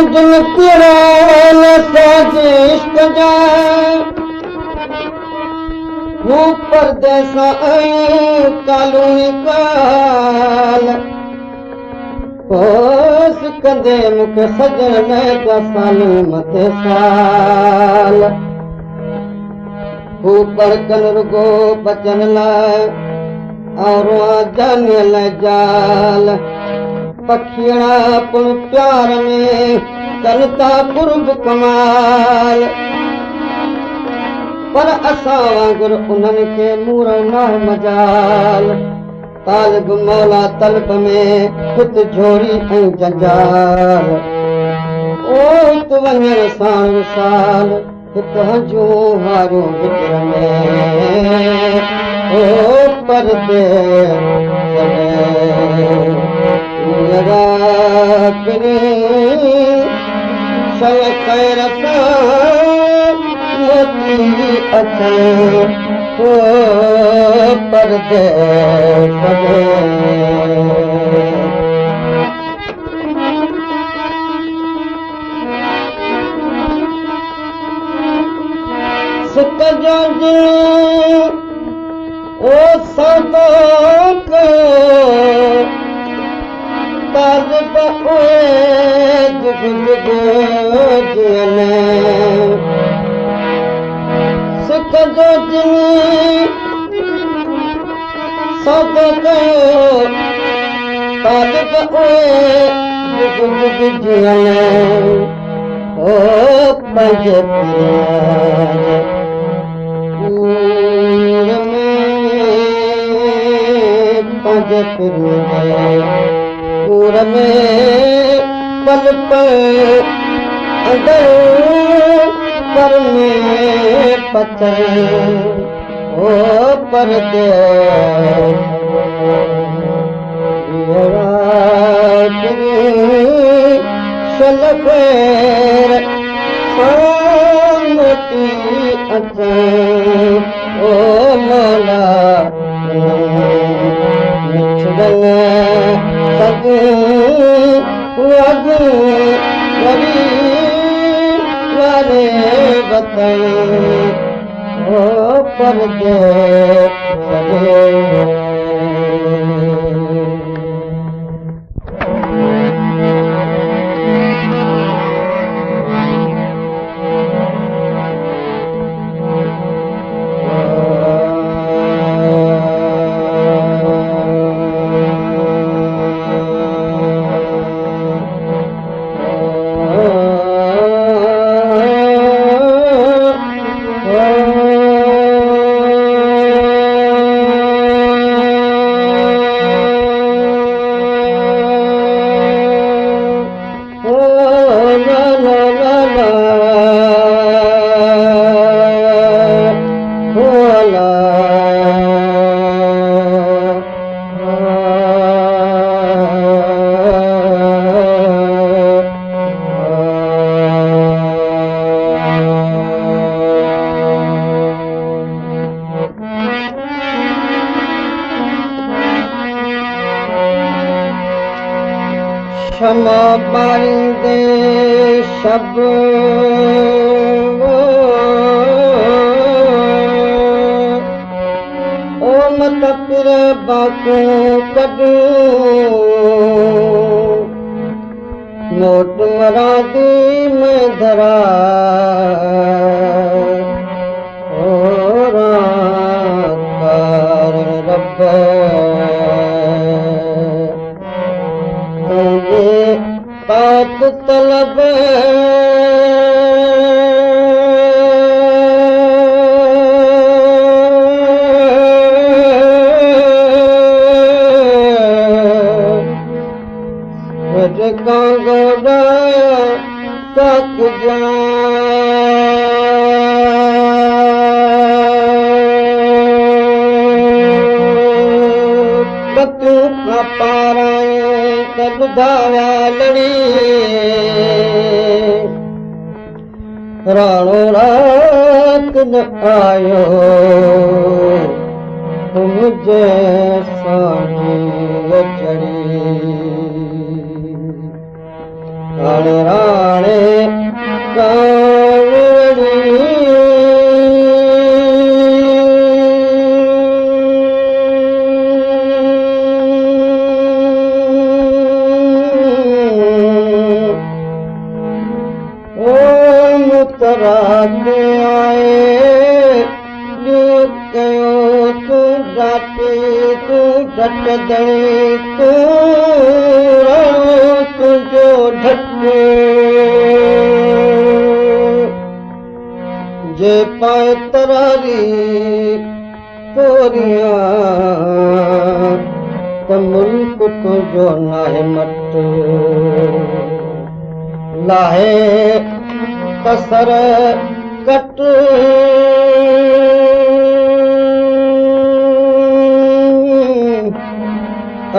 दिल तेरा न साजिश कजा हूँ परदेसा कालू काल होस कंदे मूंखे सजण में सालू मथे साल हू परकन रुगो बचन लाइ और जाने लाइ जाल पखियड़ा पुण प्यार में करता कुर्ब कमाल पर असां वांगुरु उन्हनि खे मूर न मजाल तालिब मौला तलब में हित झोरी ऐं जंजाल ओ तूं वञण साण विसाल हिकु हंजू हारियूं विकिर में ओ परदे शय कैर अचे ओ परदे सुख जो दिल ओ सदोक तालिब ओए जुग जुग जियने सुख जो दिल सदोक तालिब ओए जुग जुग जियने ओ पंहिंजे पूर में पल पल अंदर पर में पत्थर ओ परदे शलफेर मोती अचे ओ मौला परदे क्षमा पाईंदे शब ओ मत फिर बाको कदू नोट मरादी में धरा ओ राकार रब पाक तलब गोड़ा तक जा तू का पारा बुधाया लड़ी राणो रात न आयो मुझे सानी चढ़ी राणे राणे कावड़ी ओ मुतराते आए कयो तू जाती तू झट दई तू तुझो ढके जे पाए तरारी तोरिया त मुल्क तुझो नाहे मट लाहे तसर कट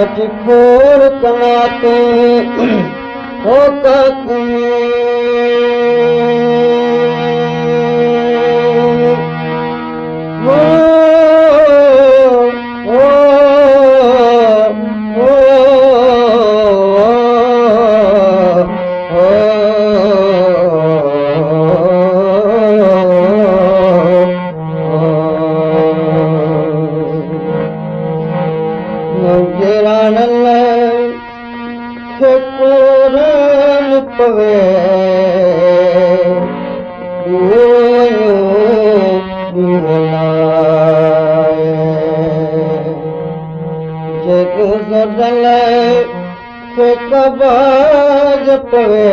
अच खोड़ कनाते हो पवे गुज़रल कबाज पवे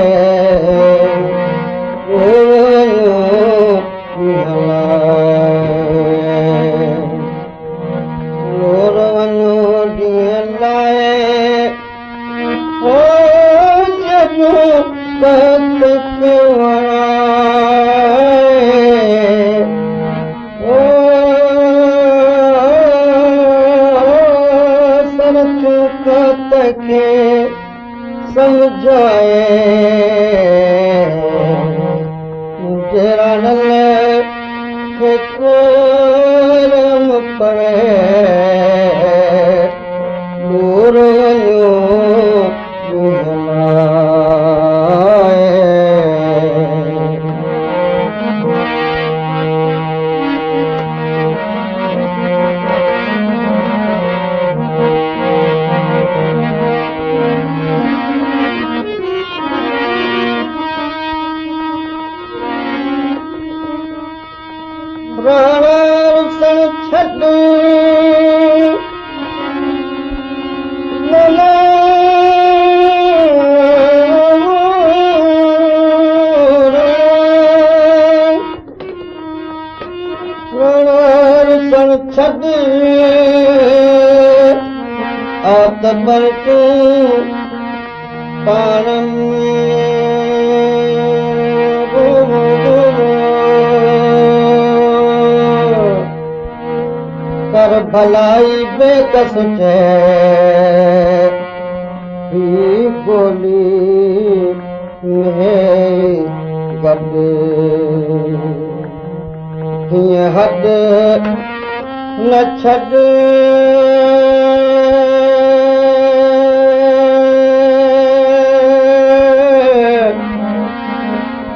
समझाए जरा के कोरम पड़े दूर छॾ छॾ आत पर तूं पाण कर भलाई बेकस ही गोली में गॾु हीअं हद न छॾ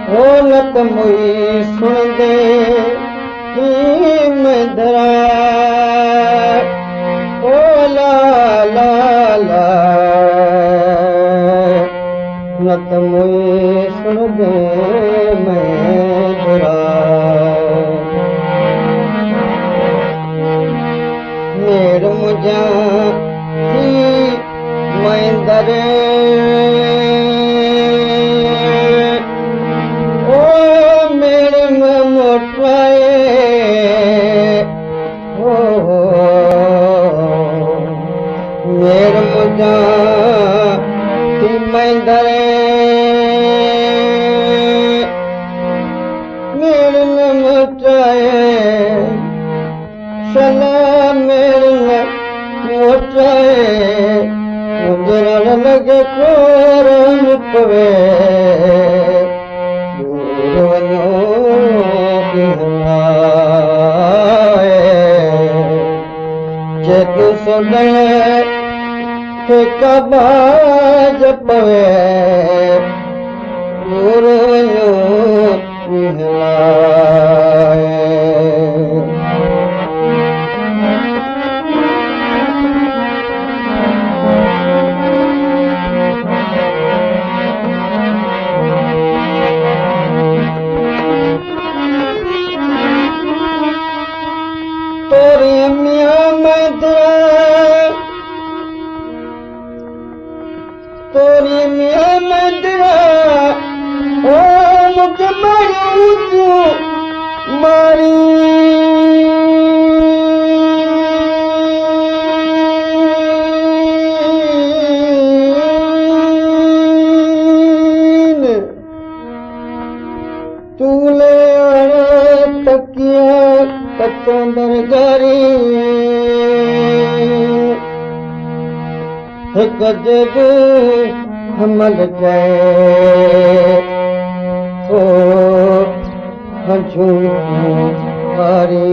हो न त मुई सुणंदे ही मधरा नत मुई सुन दे मैं बुरा मेर मुझा मैं दरे ओ मेरे में मोटाए ओ मेर मुझा मैं दरे मेरे न मोटाए सलाम मेरे न मोटाए मुझे लगे कोरम पवे दूर वञो जे तूं सुन कबाज पवे दूर वञो विहलाए तोरे मियां मंदिर तोरे मियां मंदिर ओ मुझे मारी तूं मारी तू ले तकिया कचंदर गरी गजब हमल जाए ओ हजू हारी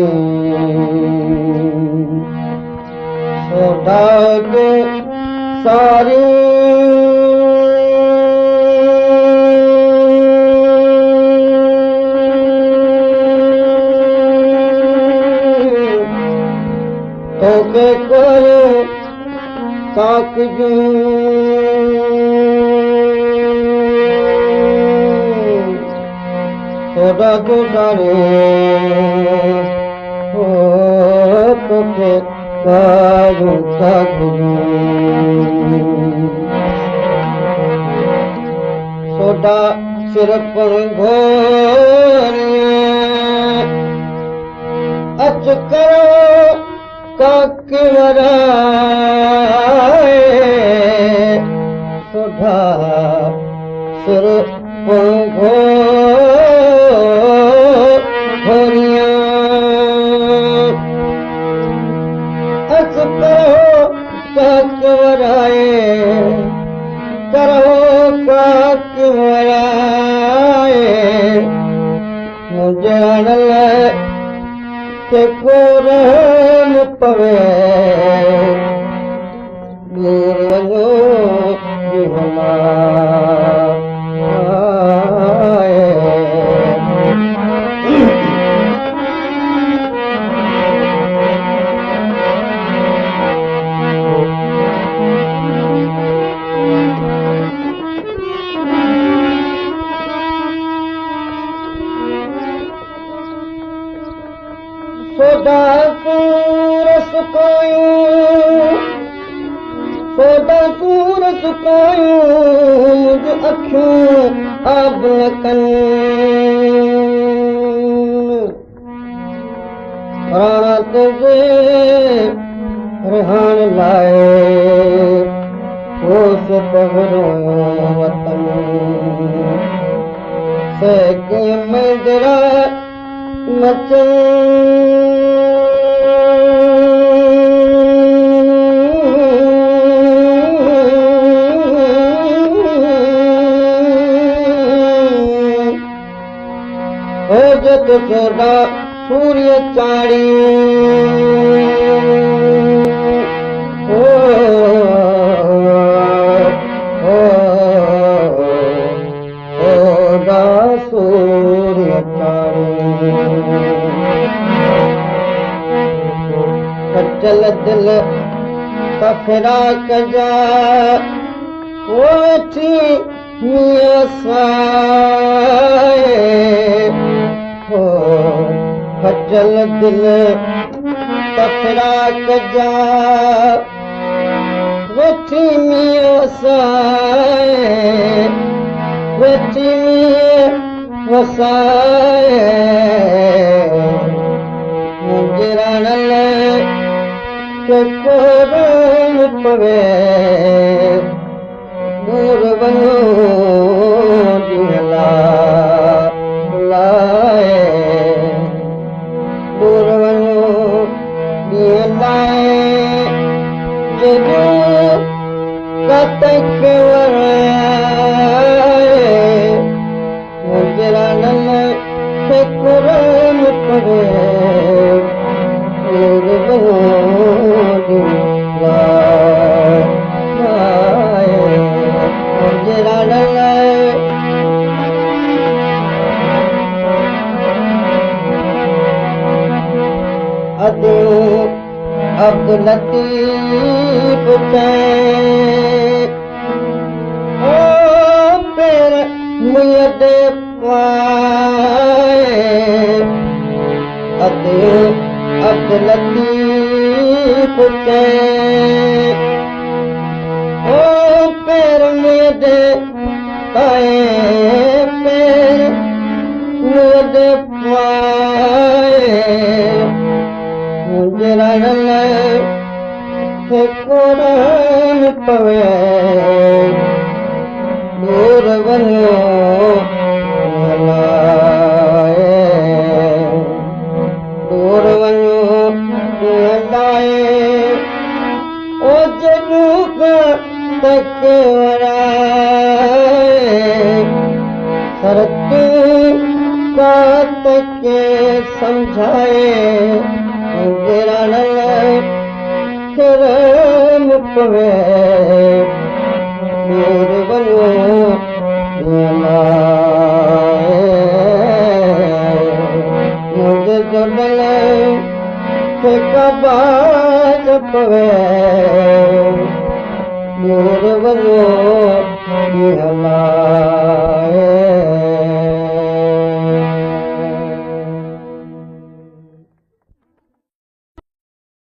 सौदाग सारी तोके करो ताक जूं तोड़ा गुजारे हो तोके करो ताक जूं सोडा सिर पर घोरिया अच करो काक वराए सोडा सिर पर घोरिया अच करो काक वराए करो काक वराए मुझे अड़ल के कोरन पवे दूर वञो विहलाए सोडा सूर सुकायूं सोडा सूर सुकायूं मुझ अखियूं आब कन राणा तुझे रिहाण लाए होश पगरो वतन सेकी मंदिरा मचन हो जत सोडा सूर्य चाड़ी सोडा सूर्य चाड़ी कचल दिल तफरा कजा वेठी मियां साए हो खजल दिल तफरा कजा वेठी मियां साए वेठी मियां वसाए मुझे रणल के कोरन पवे दूर वञो विहलाए दूर वञो विहलाए जॾो कतक वराए मुझे रणल के कोरन पवे दूर वञो विहलाए अदियूं अब्दुल लतीफ़ चए ओ पेर मुंहिंजे दे पाए अदियूं अब्दुल लतीफ़ चए ओ पेर मुंहिंजे दे पाए पेर मुंहिंजे दे पाए क़ुरान पवे दूर वञो दूर वञो ओ जॾूं तके वराए सरतूं का तके समझाए करम पवे दूर वञो मुंहिंजे जुड़ल खे कबाज पवे दूर वञो